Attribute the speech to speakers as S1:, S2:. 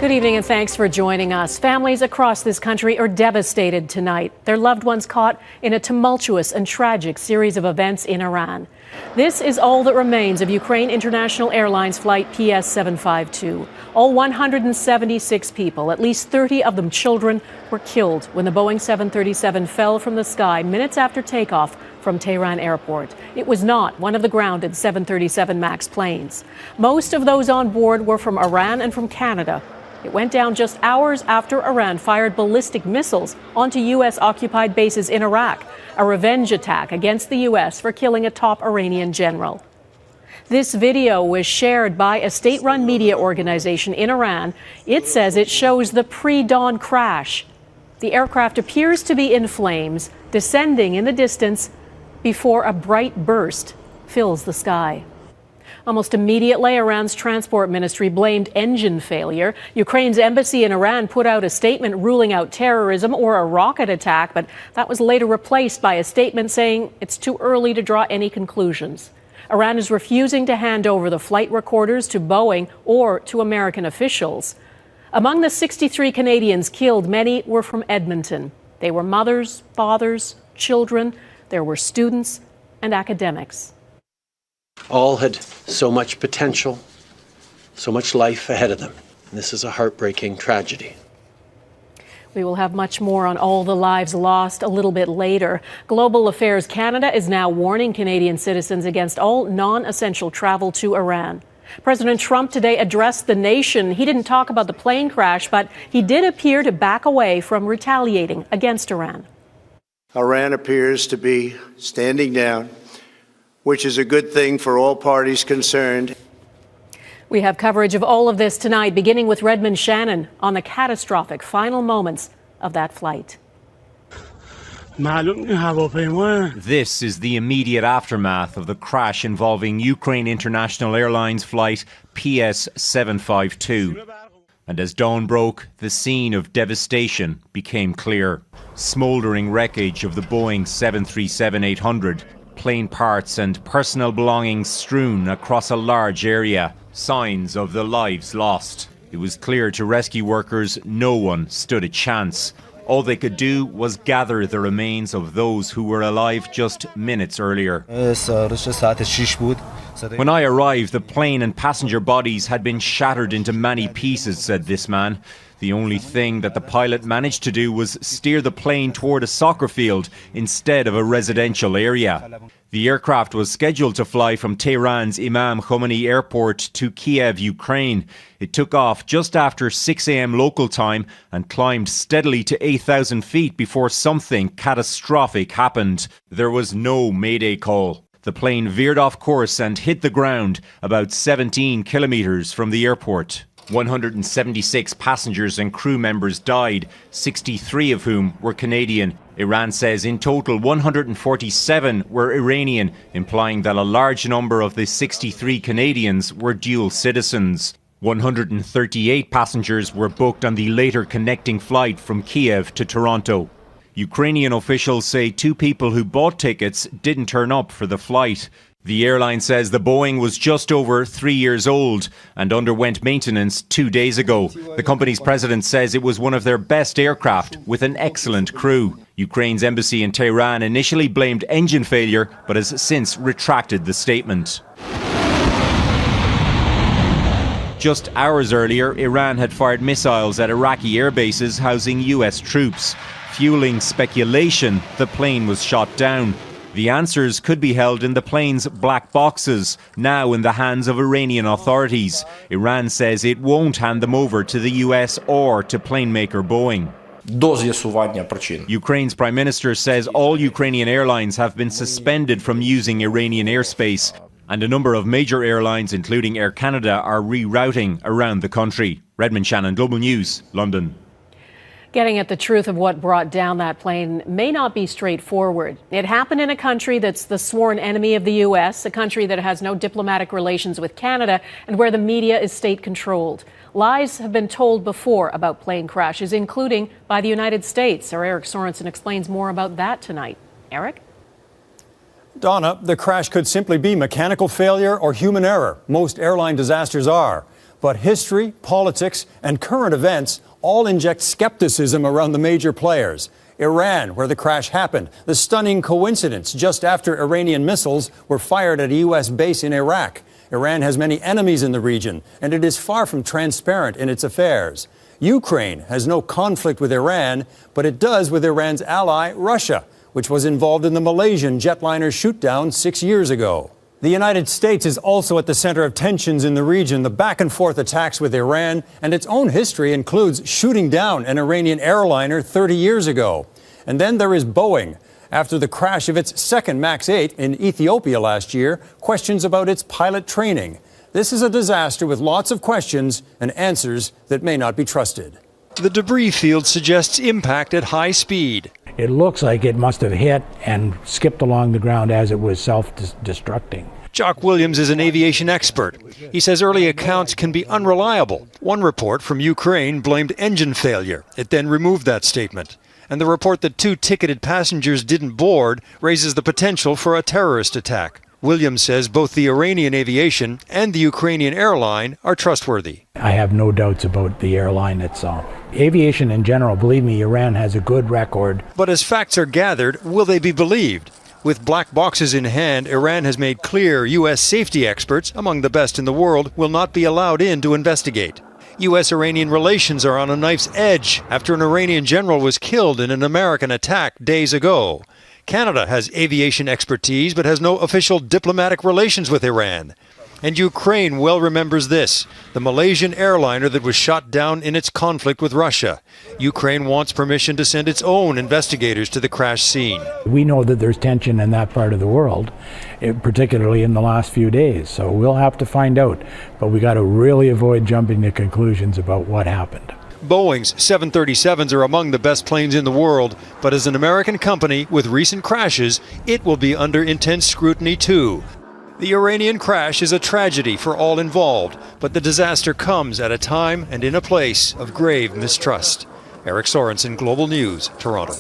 S1: Good evening and thanks for joining us. Families across this country are devastated tonight. Their loved ones caught in a tumultuous and tragic series of events in Iran. This is all that remains of Ukraine International Airlines flight PS752. All 176 people, at least 30 of them children, were killed when the Boeing 737 fell from the sky minutes after takeoff from Tehran Airport. It was not one of the grounded 737 MAX planes. Most of those on board were from Iran and from Canada. It went down just hours after Iran fired ballistic missiles onto U.S.-occupied bases in Iraq, a revenge attack against the U.S. for killing a top Iranian general. This video was shared by a state-run media organization in Iran. It says it shows the pre-dawn crash. The aircraft appears to be in flames, descending in the distance before a bright burst fills the sky. Almost immediately, Iran's transport ministry blamed engine failure. Ukraine's embassy in Iran put out a statement ruling out terrorism or a rocket attack, but that was later replaced by a statement saying it's too early to draw any conclusions. Iran is refusing to hand over the flight recorders to Boeing or to American officials. Among the 63 Canadians killed, many were from Edmonton. They were mothers, fathers, children. There were students and academics.
S2: All had so much potential, so much life ahead of them. And this is a heartbreaking tragedy.
S1: We will have much more on all the lives lost a little bit later. Global Affairs Canada is now warning Canadian citizens against all non-essential travel to Iran. President Trump today addressed the nation. He didn't talk about the plane crash, but he did appear to back away from retaliating against Iran.
S3: Iran appears to be standing down, which is a good thing for all parties concerned.
S1: We have coverage of all of this tonight, beginning with Redmond Shannon on the catastrophic final moments of that flight.
S4: This is the immediate aftermath of the crash involving Ukraine International Airlines flight PS752. And as dawn broke, the scene of devastation became clear. Smouldering wreckage of the Boeing 737-800, plane parts and personal belongings strewn across a large area, signs of the lives lost. It was clear to rescue workers no one stood a chance. All they could do was gather the remains of those who were alive just minutes earlier. When I arrived, the plane and passenger bodies had been shattered into many pieces, said this man. The only thing that the pilot managed to do was steer the plane toward a soccer field instead of a residential area. The aircraft was scheduled to fly from Tehran's Imam Khomeini Airport to Kiev, Ukraine. It took off just after 6 a.m. local time and climbed steadily to 8,000 feet before something catastrophic happened. There was no mayday call. The plane veered off course and hit the ground about 17 kilometers from the airport. 176 passengers and crew members died, 63 of whom were Canadian. Iran says in total 147 were Iranian, implying that a large number of the 63 Canadians were dual citizens. 138 passengers were booked on the later connecting flight from Kiev to Toronto. Ukrainian officials say 2 people who bought tickets didn't turn up for the flight. The airline says the Boeing was just over 3 years old and underwent maintenance 2 days ago. The company's president says it was one of their best aircraft with an excellent crew. Ukraine's embassy in Tehran initially blamed engine failure but has since retracted the statement. Just hours earlier, Iran had fired missiles at Iraqi air bases housing US troops. Fueling speculation, the plane was shot down. The answers could be held in the plane's black boxes, now in the hands of Iranian authorities. Iran says it won't hand them over to the US or to plane maker Boeing. Ukraine's Prime Minister says all Ukrainian airlines have been suspended from using Iranian airspace, and a number of major airlines, including Air Canada, are rerouting around the country. Redmond Shannon, Global News, London.
S1: Getting at the truth of what brought down that plane may not be straightforward. It happened in a country that's the sworn enemy of the U.S., a country that has no diplomatic relations with Canada, and where the media is state-controlled. Lies have been told before about plane crashes, including by the United States. Our Eric Sorensen explains more about that tonight. Eric?
S5: Donna, the crash could simply be mechanical failure or human error. Most airline disasters are. But history, politics, and current events all inject skepticism around the major players. Iran, where the crash happened, the stunning coincidence just after Iranian missiles were fired at a U.S. base in Iraq. Iran has many enemies in the region, and it is far from transparent in its affairs. Ukraine has no conflict with Iran, but it does with Iran's ally, Russia, which was involved in the Malaysian jetliner shootdown 6 years ago. The United States is also at the center of tensions in the region. The back-and-forth attacks with Iran and its own history includes shooting down an Iranian airliner 30 years ago. And then there is Boeing. After the crash of its second MAX 8 in Ethiopia last year, questions about its pilot training. This is a disaster with lots of questions and answers that may not be trusted.
S6: The debris field suggests impact at high speed.
S7: It looks like it must have hit and skipped along the ground as it was self-destructing.
S6: Jock Williams is an aviation expert. He says early accounts can be unreliable. One report from Ukraine blamed engine failure. It then removed that statement. And the report that 2 ticketed passengers didn't board raises the potential for a terrorist attack. Williams says both the Iranian aviation and the Ukrainian airline are trustworthy.
S7: I have no doubts about the airline itself. Aviation in general, believe me, Iran has a good record.
S6: But as facts are gathered, will they be believed? With black boxes in hand, Iran has made clear U.S. safety experts, among the best in the world, will not be allowed in to investigate. U.S.-Iranian relations are on a knife's edge after an Iranian general was killed in an American attack days ago. Canada has aviation expertise but has no official diplomatic relations with Iran. And Ukraine well remembers this, the Malaysian airliner that was shot down in its conflict with Russia. Ukraine wants permission to send its own investigators to the crash scene.
S7: We know that there's tension in that part of the world, particularly in the last few days, so we'll have to find out. But we got to really avoid jumping to conclusions about what happened.
S6: Boeing's 737s are among the best planes in the world, but as an American company with recent crashes, it will be under intense scrutiny too. The Iranian crash is a tragedy for all involved, but the disaster comes at a time and in a place of grave mistrust. Eric Sorensen, Global News, Toronto.